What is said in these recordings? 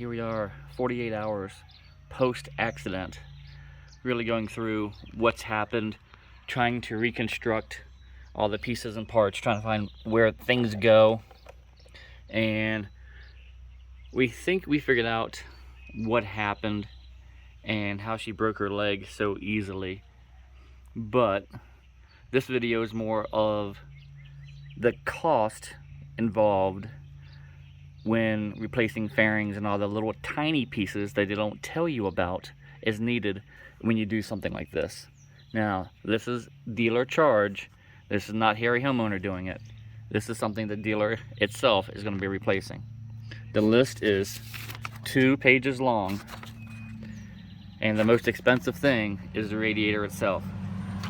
here we are 48 hours post-accident, really going through what's happened, trying to reconstruct all the pieces and parts, trying to find where things go. And we think we figured out what happened and how she broke her leg so easily. But this video is more of the cost involved when replacing fairings and all the little tiny pieces that they don't tell you about is needed when you do something like this. Now, this is dealer charge. This is not Harry homeowner doing it. This is something the dealer itself is going to be replacing. The list is 2 pages long, and the most expensive thing is the radiator itself,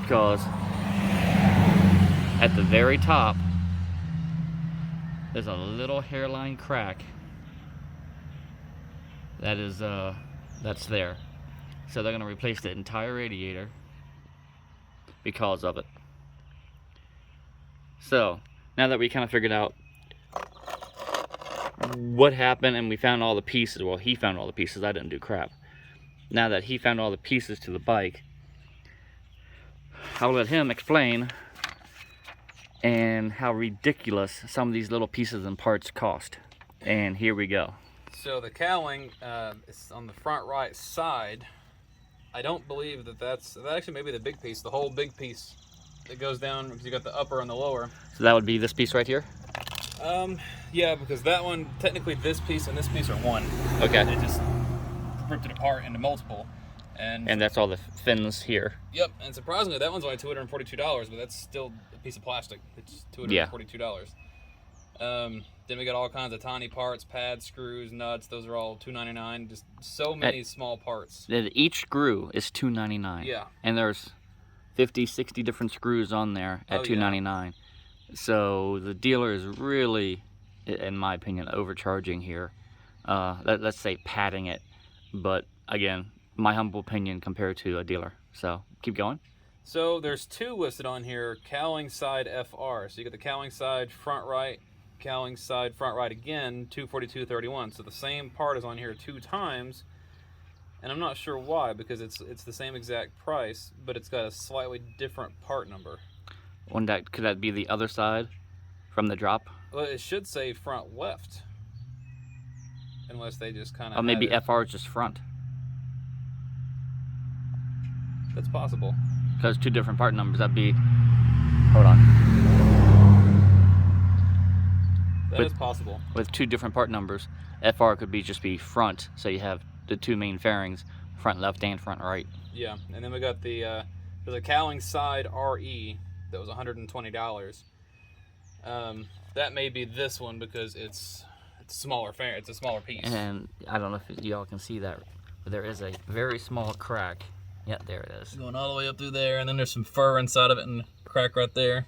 because at the very top there's a little hairline crack that is that's there. So they're going to replace the entire radiator because of it. So now that we kind of figured out what happened and we found all the pieces, well, he found all the pieces, I didn't do crap. Now that he found all the pieces to the bike, I'll let him explain and how ridiculous some of these little pieces and parts cost. And here we go. So the cowling is on the front right side. I don't believe that actually maybe the big piece, the whole big piece that goes down, because you got the upper and the lower. So that would be this piece right here? Yeah, because that one, technically this piece and this piece are one. Okay. They just ripped it apart into multiple. And that's all the fins here. Yep, and surprisingly, that one's only $242, but that's still a piece of plastic. It's $242. Then we got all kinds of tiny parts, pads, screws, nuts. Those are all $299. Just so many small parts. Each screw is $299. Yeah. And there's 50, 60 different screws on there at $299. Yeah. So the dealer is really, in my opinion, overcharging here. Let's say padding it. But again, my humble opinion compared to a dealer. So keep going. So there's 2 listed on here, cowling side FR. So you got the cowling side front right, cowling side front right again, $242.31. So the same part is on here 2 times, and I'm not sure why, because it's the same exact price, but it's got a slightly different part number. Could that be the other side from the drop? Well, it should say front left, unless they just kind of. Or maybe FR is just front. That's possible. Because 2 different part numbers, that'd be. Hold on. That is possible. With 2 different part numbers, FR could just be front, so you have the 2 main fairings, front left and front right. Yeah, and then we got there's a cowling side RE that was $120. That may be this one because it's a smaller fairing. It's a smaller piece. And I don't know if y'all can see that, but there is a very small crack. Yeah, there it is. Going all the way up through there, and then there's some fur inside of it and a crack right there.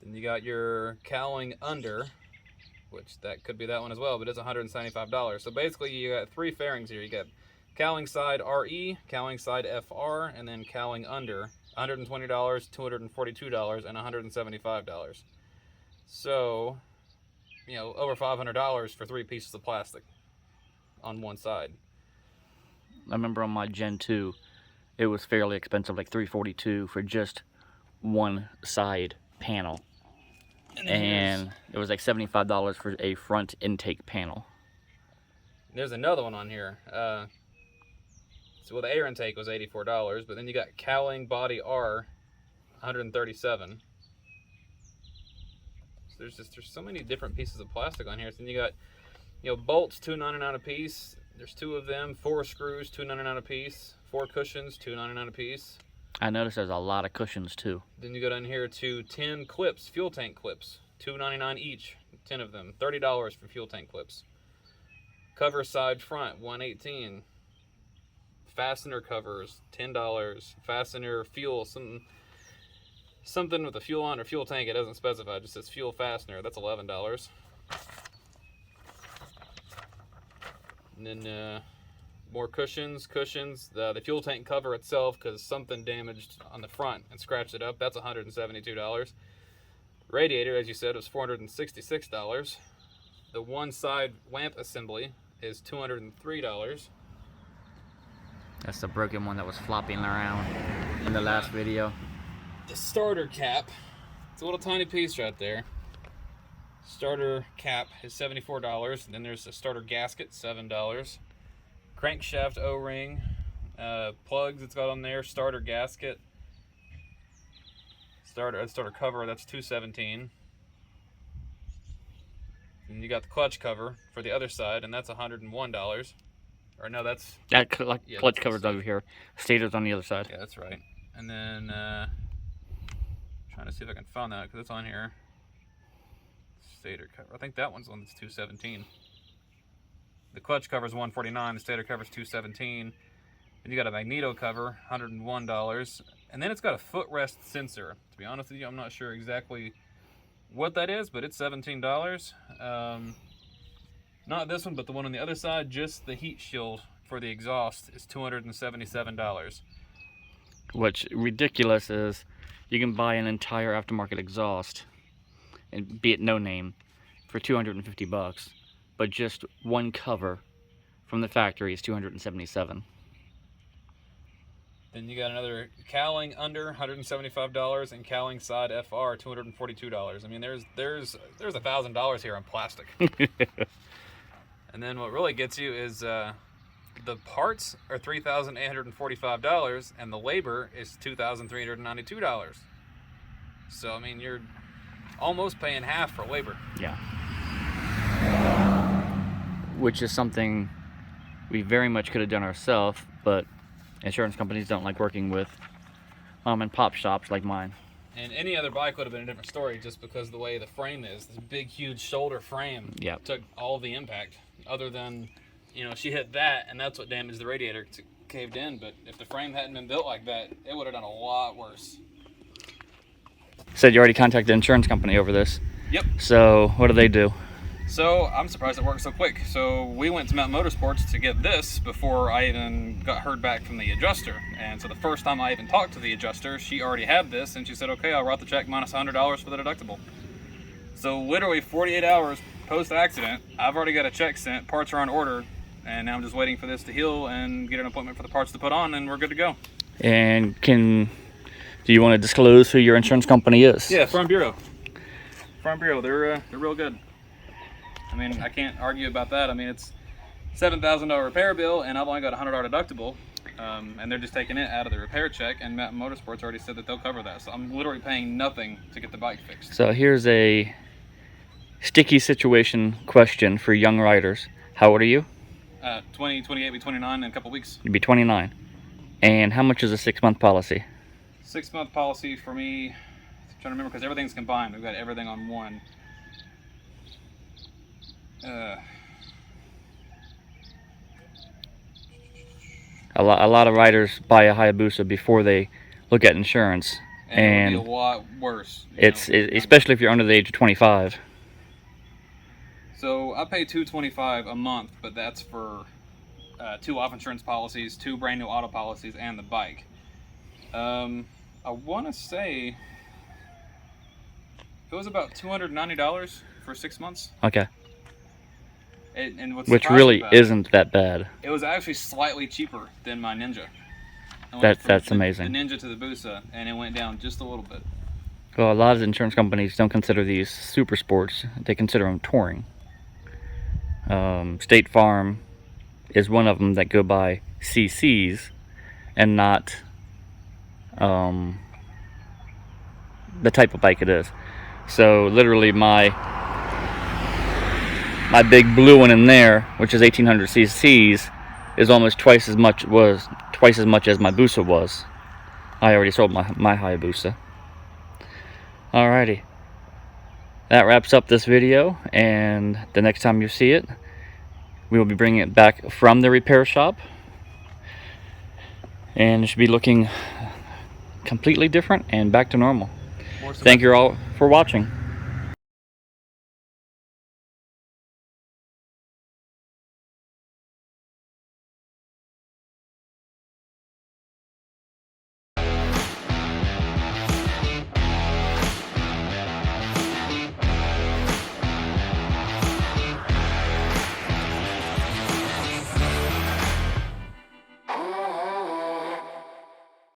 Then you got your cowling under, which that could be that one as well, but it's $175. So basically you got 3 fairings here. You got cowling side RE, cowling side FR, and then cowling under, $120, $242, and $175. So, you know, over $500 for 3 pieces of plastic on one side. I remember on my Gen 2, it was fairly expensive, like $342 for just one side panel. And it was like $75 for a front intake panel. There's another one on here. So the air intake was $84, but then you got cowling body R, $137. So there's so many different pieces of plastic on here. So then you got, you know, bolts, $2.99 a piece. There's 2 of them. 4 screws, $2.99 a piece. 4 cushions, $2.99 a piece. I noticed there's a lot of cushions too. Then you go down here to 10 clips, fuel tank clips, $2.99 each, 10 of them, $30 for fuel tank clips. Cover side front, $118. Fastener covers, $10. Fastener fuel, something with a fuel on or fuel tank, it doesn't specify, it just says fuel fastener, that's $11. And then more cushions, the fuel tank cover itself, because something damaged on the front and scratched it up, that's $172. Radiator, as you said, was $466. The one side lamp assembly is $203. That's the broken one that was flopping around in the last video. The starter cap, it's a little tiny piece right there. Starter cap is $74. Then there's the starter gasket, $7. Crankshaft O-ring, plugs it's got on there, starter gasket, starter cover, that's $217. And you got the clutch cover for the other side, and that's $101. Or no, that's... That clutch cover's over here. Stator's on the other side. Yeah, that's right. And then, trying to see if I can find that, because it's on here. Stator cover. I think that one's the one that's $217. The clutch cover is $149. The stator cover is $217. And you got a magneto cover, $101. And then it's got a footrest sensor. To be honest with you, I'm not sure exactly what that is, but it's $17. Not this one, but the one on the other side. Just the heat shield for the exhaust is $277. What's ridiculous is you can buy an entire aftermarket exhaust, and be it no name, for $250, but just one cover from the factory is $277. Then you got another cowling under $175 and cowling side FR $242. I mean, there's $1,000 here on plastic. And then what really gets you is the parts are $3,845 and the labor is $2,392. So I mean, you're almost paying half for labor. Yeah. Which is something we very much could have done ourselves, but insurance companies don't like working with mom and pop shops like mine. And any other bike would have been a different story, just because of the way the frame is. This big, huge shoulder frame took all the impact. Other than, you know, she hit that, and that's what damaged the radiator. It caved in. But if the frame hadn't been built like that, it would have done a lot worse. Said you already contacted the insurance company over this. Yep. So what do they do? So I'm surprised it worked so quick. So we went to Mountain Motorsports to get this before I even got heard back from the adjuster. And so the first time I even talked to the adjuster, she already had this, and she said, okay, I'll write the check minus $100 for the deductible. So literally 48 hours post-accident, I've already got a check sent, parts are on order, and now I'm just waiting for this to heal and get an appointment for the parts to put on, and we're good to go. And do you want to disclose who your insurance company is? Yeah, Farm Bureau. Farm Bureau, they're real good. I mean, I can't argue about that. I mean, it's $7,000 repair bill, and I've only got a $100 deductible, and they're just taking it out of the repair check, and Mountain Motorsports already said that they'll cover that. So I'm literally paying nothing to get the bike fixed. So here's a sticky situation question for young riders. How old are you? 28, be 29 in a couple weeks. You'd be 29. And how much is a 6-month policy? 6-month policy for me, I'm trying to remember, because everything's combined. We've got everything on one. A lot of riders buy a Hayabusa before they look at insurance, and it would be a lot worse. Especially if you're under the age of 25. So I pay $225 a month, but that's for 2 off insurance policies, 2 brand new auto policies, and the bike. I want to say it was about $290 for 6 months. Okay. Which really isn't that bad. It was actually slightly cheaper than my Ninja. That's amazing. The Ninja to the Busa, and it went down just a little bit. Well, a lot of insurance companies don't consider these super sports. They consider them touring. State Farm is one of them that go by CCs and not the type of bike it is. So literally my big blue one in there, which is 1800 cc's, is almost twice as much as my Busa was. I already sold my Hayabusa. Alrighty. That wraps up this video, and the next time you see it, we will be bringing it back from the repair shop, and it should be looking completely different and back to normal. Thank you all for watching.